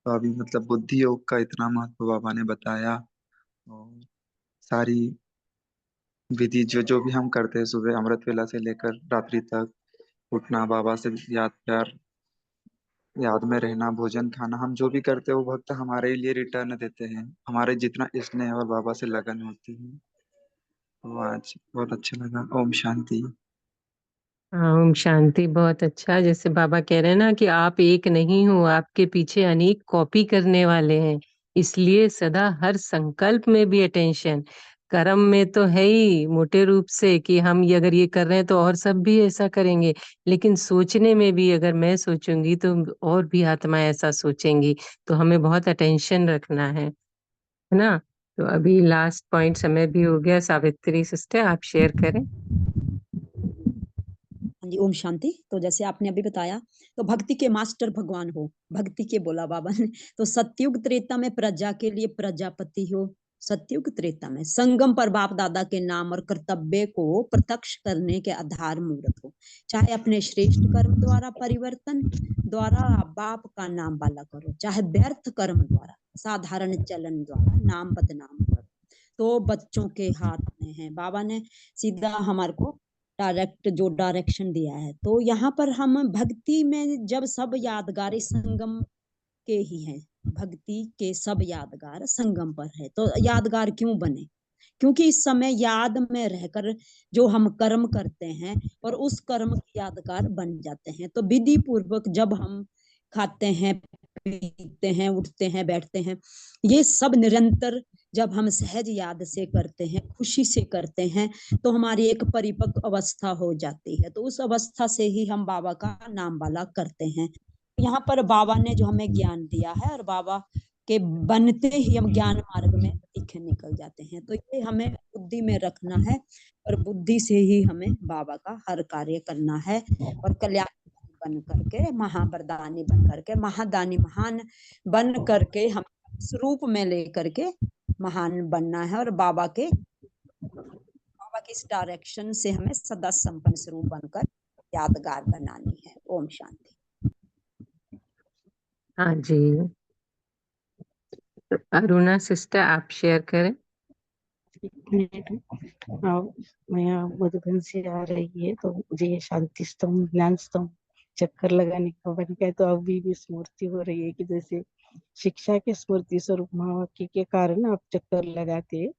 तो अभी मतलब बुद्धि योग का इतना महत्व बाबा ने बताया। और सारी विधि जो जो भी हम करते हैं, सुबह अमृत वेला से लेकर रात्रि तक, उठना, बाबा से याद प्यार याद में रहना, भोजन खाना, हम जो भी करते हैं वो भक्त हमारे लिए रिटर्न देते हैं। हमारे जितना स्नेह और बाबा से लगन होती है। तो आज बहुत अच्छा लगा। ओम शांति। हाँ, ओम शांति। बहुत अच्छा। जैसे बाबा कह रहे हैं ना कि आप एक नहीं हो, आपके पीछे अनेक कॉपी करने वाले हैं। इसलिए सदा हर संकल्प में भी अटेंशन। कर्म में तो है ही मोटे रूप से कि हम ये अगर ये कर रहे हैं तो और सब भी ऐसा करेंगे। लेकिन सोचने में भी अगर मैं सोचूंगी तो और भी आत्माएं ऐसा सोचेंगी। तो हमें बहुत अटेंशन रखना है ना। तो अभी लास्ट पॉइंट समय भी हो गया। सावित्री सिस्टर, आप शेयर करें। हाँ जी, ओम शांति। तो जैसे आपने अभी बताया, तो भक्ति के मास्टर भगवान हो, भक्ति के बोला बाबा ने। तो सतयुग त्रेता में प्रजा के लिए प्रजापति हो। सतयुग त्रेता में संगम पर बाप दादा के नाम और कर्तव्य को प्रत्यक्ष करने के आधार मूर्त हो। चाहे अपने श्रेष्ठ कर्म द्वारा परिवर्तन द्वारा बाप का नाम वाला करो, चाहे व्यर्थ कर्म द्वारा साधारण चलन द्वारा नाम बदनाम करो। तो बच्चों के हाथ में है। बाबा ने सीधा हमारे को डायरेक्ट जो डायरेक्शन दिया है। तो यहाँ पर हम भक्ति में जब सब यादगार इस संगम के ही हैं, भक्ति के सब यादगार संगम पर है। तो यादगार क्यों बने? क्योंकि इस समय याद में रहकर जो हम कर्म करते हैं और उस कर्म की यादगार बन जाते हैं। तो विधि पूर्वक जब हम खाते हैं, पीते हैं, उठते हैं, बैठते हैं, ये सब निरंतर जब हम सहज याद से करते हैं, खुशी से करते हैं, तो हमारी एक परिपक्व अवस्था हो जाती है। तो उस अवस्था से ही हम बाबा का नाम वाला करते हैं। यहाँ पर बाबा ने जो हमें ज्ञान दिया है और बाबा के बनते ही हम ज्ञान मार्ग में तीखे निकल जाते हैं। तो ये हमें बुद्धि में रखना है और बुद्धि से ही हमें बाबा का हर कार्य करना है और कल्याण बन करके, महावरदानी बन करके, महादानी महान बन करके हम स्वरूप में लेकर के महान बनना है और बाबा के इस डायरेक्शन से हमें सदा संपन्न स्वरूप बनकर यादगार बनानी है। ओम शांति। हाँ जी, तो अरुणा सिस्टर आप शेयर करें। हाँ, मैं यहाँ मधुबन से आ रही है, तो मुझे ये शांति स्तंभ, ज्ञान स्तंभ चक्कर लगाने का बन गया। तो अभी भी स्मृति हो रही है कि जैसे शिक्षा के स्मृति स्वरूप महावाक्य के कारण आप चक्कर लगाते हैं।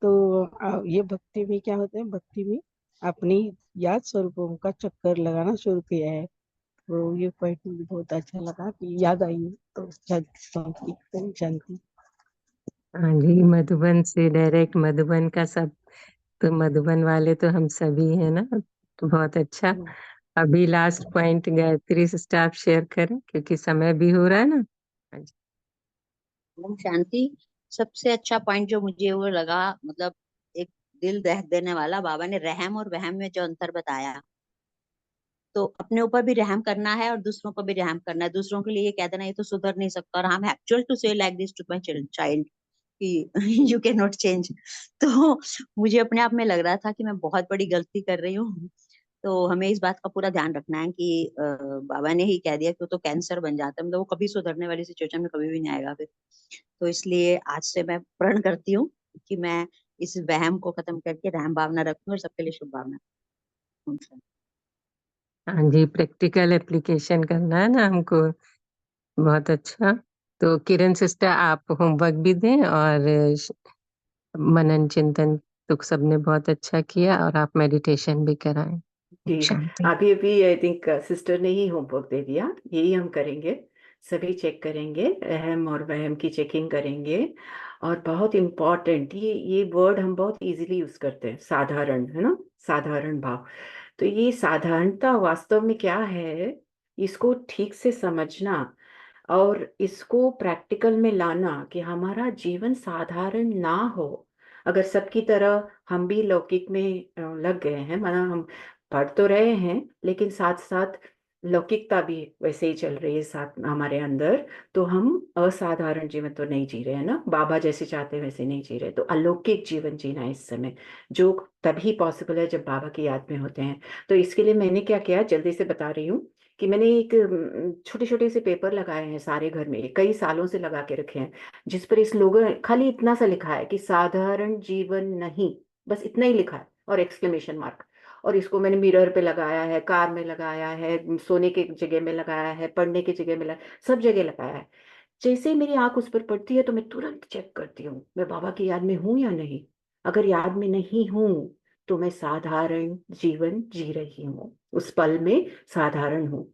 तो ये भक्ति में क्या होता है, भक्ति में अपनी याद स्वरूपों का चक्कर लगाना शुरू किया है। तो ये पॉइंट मुझे बहुत अच्छा लगा कि याद आई है। तो शांति स्तंभ की शांति। हाँ जी, मधुबन से डायरेक्ट मधुबन का सब, तो मधुबन वाले तो हम सभी हैं ना, तो बहुत अच्छा। अभी लास्ट पॉइंट गायत्री सिस्टर आप शेयर करें, क्योंकि समय भी हो रहा है ना। हाँ जी। ओम शांति। सबसे अच्छा पॉइंट जो मुझे वो लगा, मतलब एक दिल दह देने वाला, बाबा ने रहम और वहम में जो अंतर बताया। तो अपने ऊपर भी रहम करना है और दूसरों को भी रहम करना है। दूसरों के लिए ये कह देना ये तो सुधर नहीं सकता, और हम actual to say like this to my child कि यू कैन नॉट चेंज। तो मुझे अपने आप में लग रहा था कि मैं बहुत बड़ी गलती कर रही हूँ। तो हमें इस बात का पूरा ध्यान रखना है कि बाबा ने ही कह दिया कि वो तो कैंसर बन जाता है, मतलब वो कभी सुधरने वाली सिचुएशन में कभी भी नहीं आएगा फिर। तो इसलिए आज से मैं प्रण करती हूँ कि मैं इस वहम को खत्म करके रहम भावना रखूं और सबके लिए शुभ भावना। हाँ जी, प्रैक्टिकल एप्लीकेशन करना है ना हमको। बहुत अच्छा। तो किरण सिस्टर आप होमवर्क भी दें, और मनन चिंतन तो सबने बहुत अच्छा किया, और आप मेडिटेशन भी कराएं। जी, शांति। अभी अभी आई थिंक सिस्टर ने ही होमवर्क दे दिया, यही हम करेंगे। सभी चेक करेंगे, रहम और वहम की चेकिंग करेंगे। और बहुत इम्पोर्टेंट, ये वर्ड हम बहुत इजीली यूज करते हैं, साधारण, है ना, साधारण भाव। तो ये साधारणता वास्तव में क्या है, इसको ठीक से समझना और इसको प्रैक्टिकल में लाना कि हमारा जीवन साधारण ना हो। अगर सबकी तरह हम भी लौकिक में लग गए हैं, मतलब हम पढ़ तो रहे हैं लेकिन साथ साथ लौकिकता भी वैसे ही चल रही है साथ हमारे अंदर, तो हम असाधारण जीवन तो नहीं जी रहे हैं ना, बाबा जैसे चाहते हैं वैसे नहीं जी रहे। तो अलौकिक जीवन जीना है इस समय, जो तभी पॉसिबल है जब बाबा की याद में होते हैं। तो इसके लिए मैंने क्या किया, जल्दी से बता रही हूँ कि मैंने एक छोटे छोटे से पेपर लगाए हैं सारे घर में, कई सालों से लगा के रखे हैं, जिस पर इस लोगों खाली इतना सा लिखा है कि साधारण जीवन नहीं, बस इतना ही लिखा है और एक्सक्लेमेशन मार्क। और इसको मैंने मिरर पे लगाया है, कार में लगाया है, सोने की जगह में लगाया है, पढ़ने की जगह में सब जगह लगाया है। जैसे ही मेरी आंख उस पर पड़ती है तो मैं तुरंत चेक करती हूँ मैं बाबा की याद में हूं या नहीं। अगर याद में नहीं हूं तो मैं साधारण जीवन जी रही हूँ, उस पल में साधारण हूँ।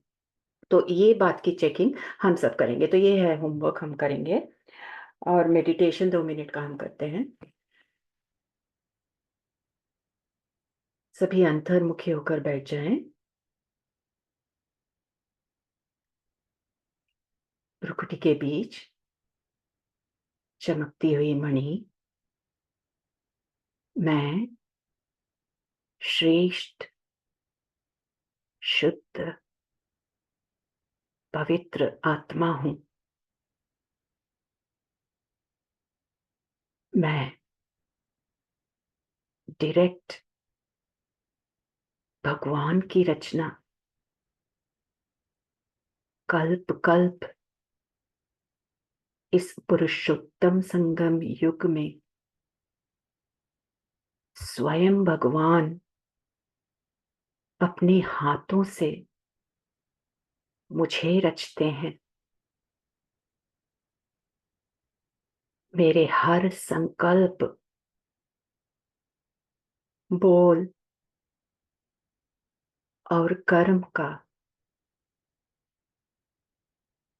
तो ये बात की चेकिंग हम सब करेंगे। तो ये है होमवर्क हम करेंगे। और मेडिटेशन 2 मिनट का हम करते हैं। सभी अंतर्मुखी होकर बैठ जाएं। भ्रुकुटी के बीच चमकती हुई मणि, मैं श्रेष्ठ, शुद्ध, पवित्र आत्मा हूं। मैं डायरेक्ट भगवान की रचना, कल्प कल्प इस पुरुषोत्तम संगम युग में स्वयं भगवान अपने हाथों से मुझे रचते हैं। मेरे हर संकल्प, बोल और कर्म का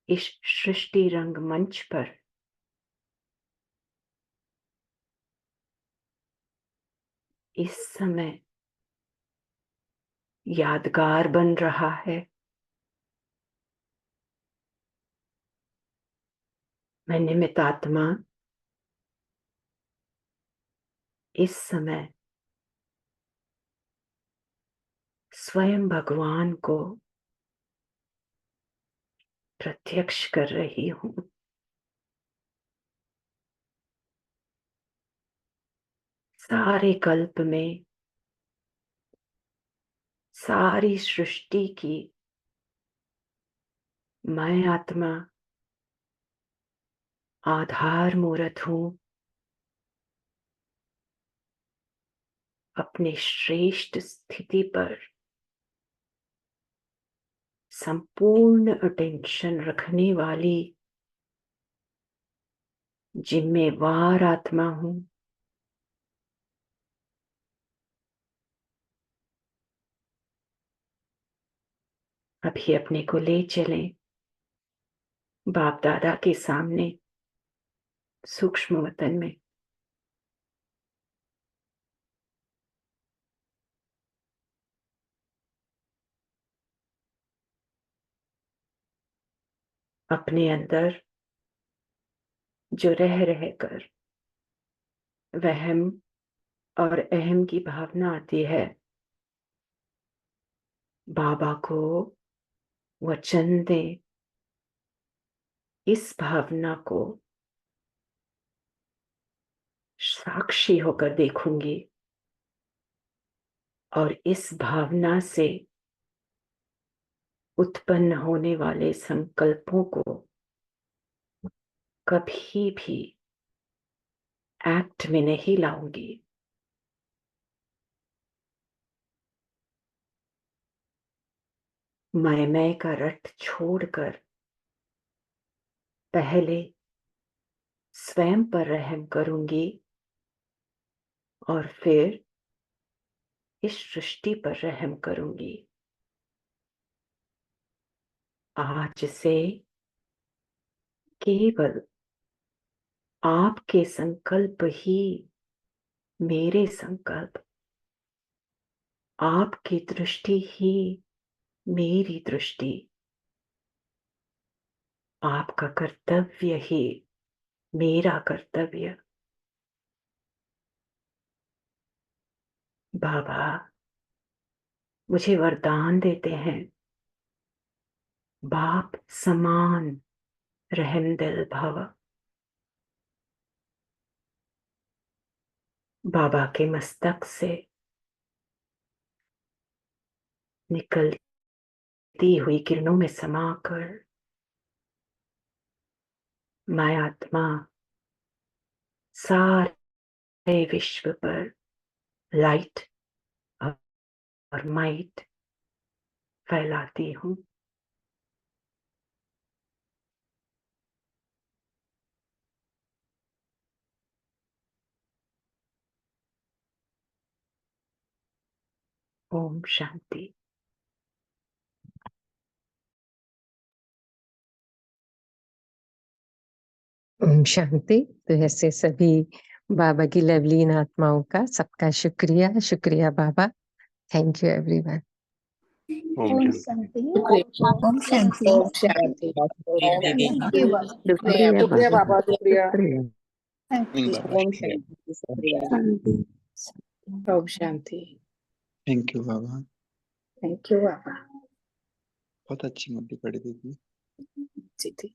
इस सृष्टि रंगमंच पर इस समय यादगार बन रहा है। मैं निमित्त आत्मा इस समय स्वयं भगवान को प्रत्यक्ष कर रही हूं। सारे कल्प में सारी सृष्टि की मैं आत्मा आधार मूर्त हूं। अपने श्रेष्ठ स्थिति पर संपूर्ण अटेंशन रखने वाली जिम्मेवार आत्मा हूं। अभी अपने को ले चलें बाप दादा के सामने सूक्ष्म वतन में। अपने अंदर जो रह रहकर वहम और अहम की भावना आती है, बाबा को वचन दें, इस भावना को साक्षी होकर देखूंगी और इस भावना से उत्पन्न होने वाले संकल्पों को कभी भी एक्ट में नहीं लाऊंगी। मैं का रट छोड़कर पहले स्वयं पर रहम करूंगी और फिर इस सृष्टि पर रहम करूंगी। आज से केवल आपके संकल्प ही मेरे संकल्प, आपकी दृष्टि ही मेरी दृष्टि, आपका कर्तव्य ही मेरा कर्तव्य। बाबा मुझे वरदान देते हैं, बाप समान रहमदिल भव। बाबा के मस्तक से निकलती हुई किरणों में समाकर मैं आत्मा सारे विश्व पर लाइट और माइट फैलाती हूँ। ओम शांति। ओम शांति। तो ऐसे सभी बाबा की लवलीन आत्माओं का सबका शुक्रिया, शुक्रिया बाबा। Thank you everyone. ओम ओम शांति। शांति। ओम शांति। ओम शांति। थैंक यू बाबा। शुक्रिया शुक्रिया बाबा, बाबा, शुक्रिया। शुक्रिया। थैंक नहीं यू। बाबा ओम शुक्रिया। शांति, शुक्रिया। शांति। ओम शांति। थैंक यू बाबा, थैंक यू बाबा। बहुत अच्छी मुद्दी पढ़ी दीदी। जी थी।